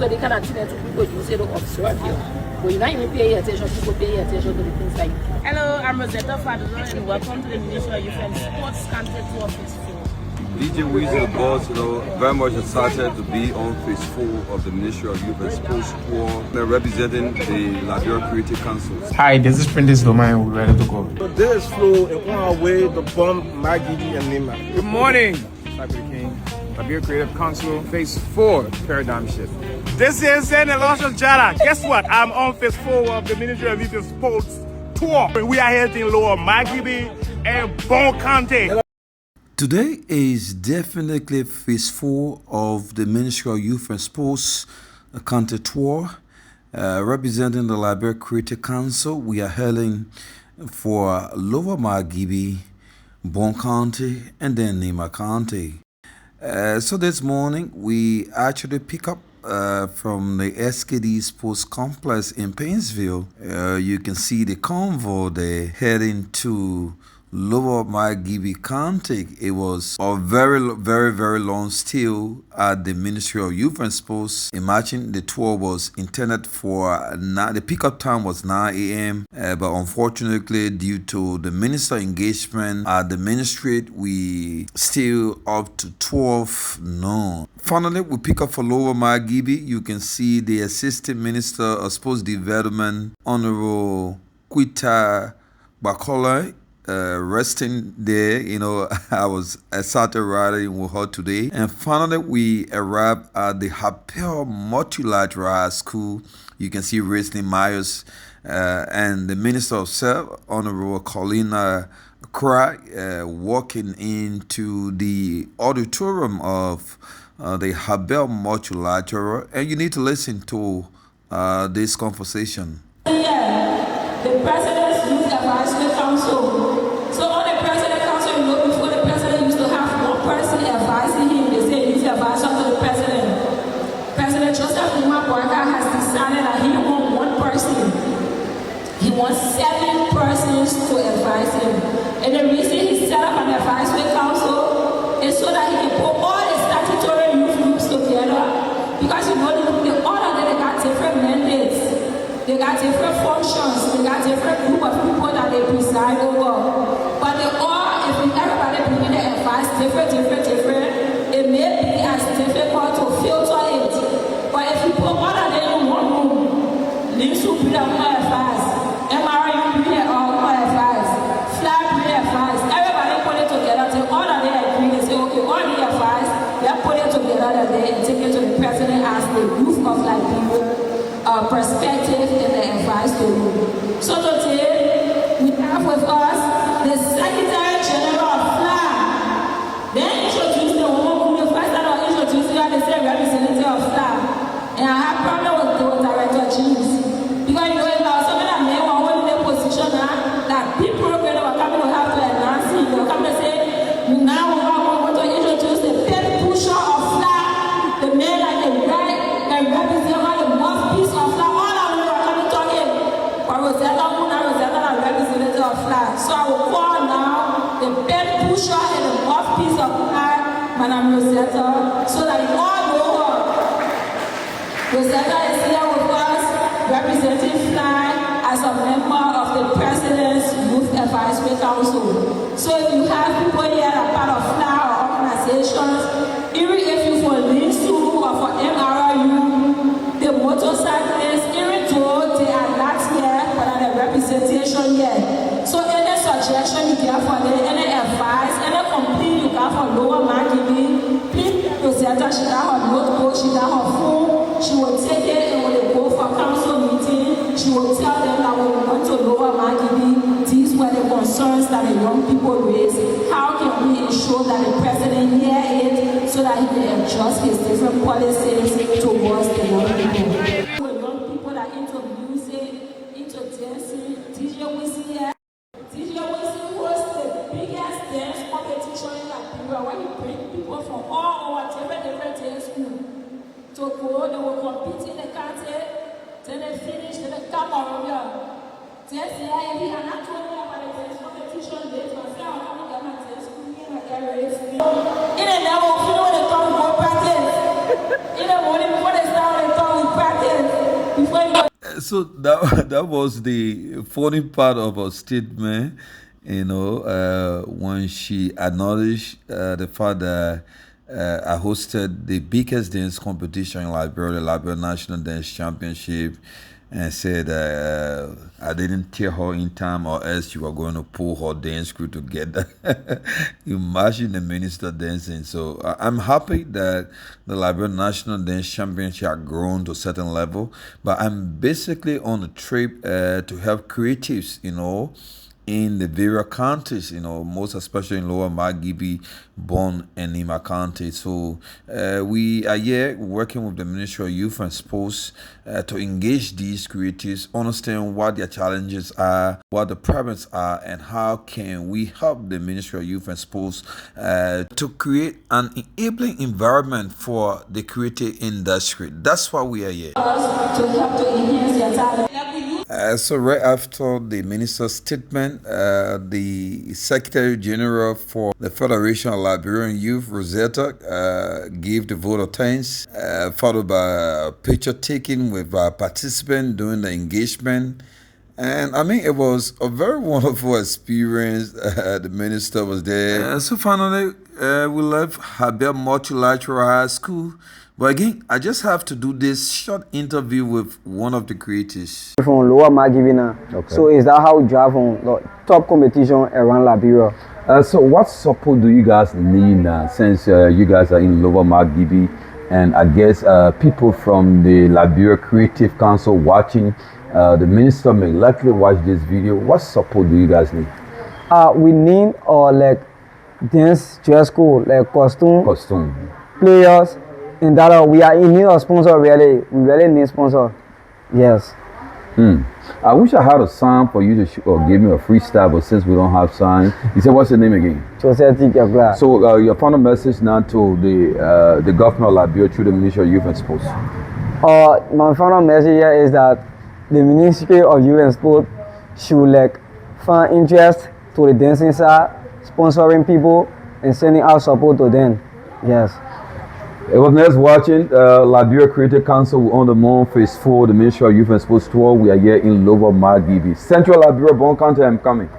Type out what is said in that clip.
So they can attend to people use it to observe you. But you're not even paying attention, people paying attention to the things like. Hello, I'm Rosetta Fadolo and welcome to the Ministry of Youth and Sports Country Tour Phase 4. DJ Weasel Boss, very much excited to be on Phase 4 of the Ministry of Youth and Sports Tour, representing the Liberia Creative Council. Hi, this is Prentice Loma and we're ready to go. So this is Flo and on our way to bomb Magidi and Nima. Good morning, Cyber King, Liberia Creative Council, Phase 4 Paradigm Shift. This is Elisha Jara. Guess what? I'm on Phase 4 of the Ministry of Youth and Sports Tour. We are heading Lower Magidi and Bon County. Today is definitely Phase 4 of the Ministry of Youth and Sports County Tour, representing the Liberia Creative Council. We are heading for Lower Margibi, Bon County, and then Nima County. So this morning, we actually pick up from the SKD Sports Complex in Painesville. You can see the convoy there heading to Lower Margibi County. It was a very long still at the Ministry of Youth and Sports. Imagine the tour was intended for the pickup time was 9 a.m. But unfortunately, due to the minister engagement at the ministry, we still up to 12 noon. Finally, we pick up for Lower Margibi. You can see the Assistant Minister of Sports Development, Honorable Quita Bakola, resting there. I was excited riding with her today. And finally, we arrived at the Happel Multilateral School. You can see Racing Myers and the Minister of Self, Honorable Colina Cry, walking into the auditorium of the Happel Multilateral. And you need to listen to this conversation. Yeah, the President's Youth Advisory Council. So on the President Council, before the President used to have one person advising him. They say he's the advisor to the President. President Joseph Numa Boyka has decided that he wants one person. He wants 7 persons to advise him. And the reason he set up an advisory council is so that he can put all the statutory youth groups together. Because all of them, they got different mandates. They got different functions, they got different group of people that they preside over. But they all, if everybody bringing their advice different, it may be as difficult to filter it. But if you put all of them in one room, Links will bring more advice, MRI will bring more advice, Flag bring advice, everybody put it together till all of them agree. They say, okay, all the advice, let's put it together and take it to the President as the youth of Liberia. Perspective and the advice to you. So today we have with us the Secretary General of FLA. Then introduce the woman who the first time I introduce you as the representative of FLA. And I have problem with Director James. Because if there was something that men were holding their position now, that people were coming to have to announce it. They were coming to say, now we want to introduce the pen pusher of FLA, the man like the right and represent the mouthpiece of FLA. All of them are coming talking. But Rosetta, representative of FLA. So I will call now the pen pusher and the mouthpiece of FLA, Madam Rosetta, so that you all know her. Rosetta is here with us, representing FLA as a member of the President's Youth Advisory Council. So if you have people here that are part of FLA or organizations, even if you for LINSU or for MRU, the motorcyclists, even though they are not here, but are the representation here. So any suggestion you get for them, any advice, any complaint you got from Lower Margibi, please Rosetta, she got her notebook, she got her phone, she will take it and when they go for council meeting, she will tell them that when we went to Lower Margibi, these were the concerns that the young people raise. How can we ensure that the President hear it so that he can adjust his different policies towards the young people? The young people that into music, into dancing, DJ Wizzy here. DJ Wizzy hosts the biggest dance competition in Liberia where he brings people from all over different dance schools to go. They will compete in the country, then they finish, then they come around here. Yes, yeah, if you are not told me about the dance competition, they will say, I'm going to get my dance school in the area. In the level, you know, they come go practice. In the morning before they start, they come So that was the funny part of her statement, when she acknowledged the fact that I hosted the biggest dance competition in Liberia, the Liberia National Dance Championship, and said I didn't tell her in time, or else she was going to pull her dance crew together. Imagine the minister dancing. So I'm happy that the Liberia National Dance Championship has grown to a certain level, but I'm basically on a trip to help creatives, in the various counties, most especially in Lower Margibi, Bon, and Nima County. So we are here working with the Ministry of Youth and Sports to engage these creatives, understand what their challenges are, what the problems are, and how can we help the Ministry of Youth and Sports to create an enabling environment for the creative industry. That's why we are here. To help to enhance their talent. So right after the minister's statement, the Secretary General for the Federation of Liberian Youth, Rosetta, gave the vote of thanks, followed by a picture taking with participants during the engagement. And I mean, it was a very wonderful experience. The minister was there. So finally, we left Habib Multilateral High School. But again, I just have to do this short interview with one of the creators. From Lower Margibi now. Okay. So is that how you drive on the top competition around Liberia? So what support do you guys need now, since you guys are in Lower Margibi, and I guess people from the Liberia Creative Council watching, the minister may likely watch this video. What support do you guys need? We need like dance dress code, like costume, players. In that we are in need of sponsor really. We really need sponsor. Yes. I wish I had a sign for you to or give me a freestyle, but since we don't have sign, you said what's your name again? Joseph Tikagla. So your final message now to the government of Liberia through the Ministry of Youth and Sports. My final message here is that the Ministry of Youth and Sport should find interest to the dancing side, sponsoring people and sending out support to them. Yes. It was nice watching Liberia Creative Council on the Moon Phase 4, the Ministry of Youth and Sports Tour. We are here in Lower Margibi, Central Liberia, Bon County. I'm coming.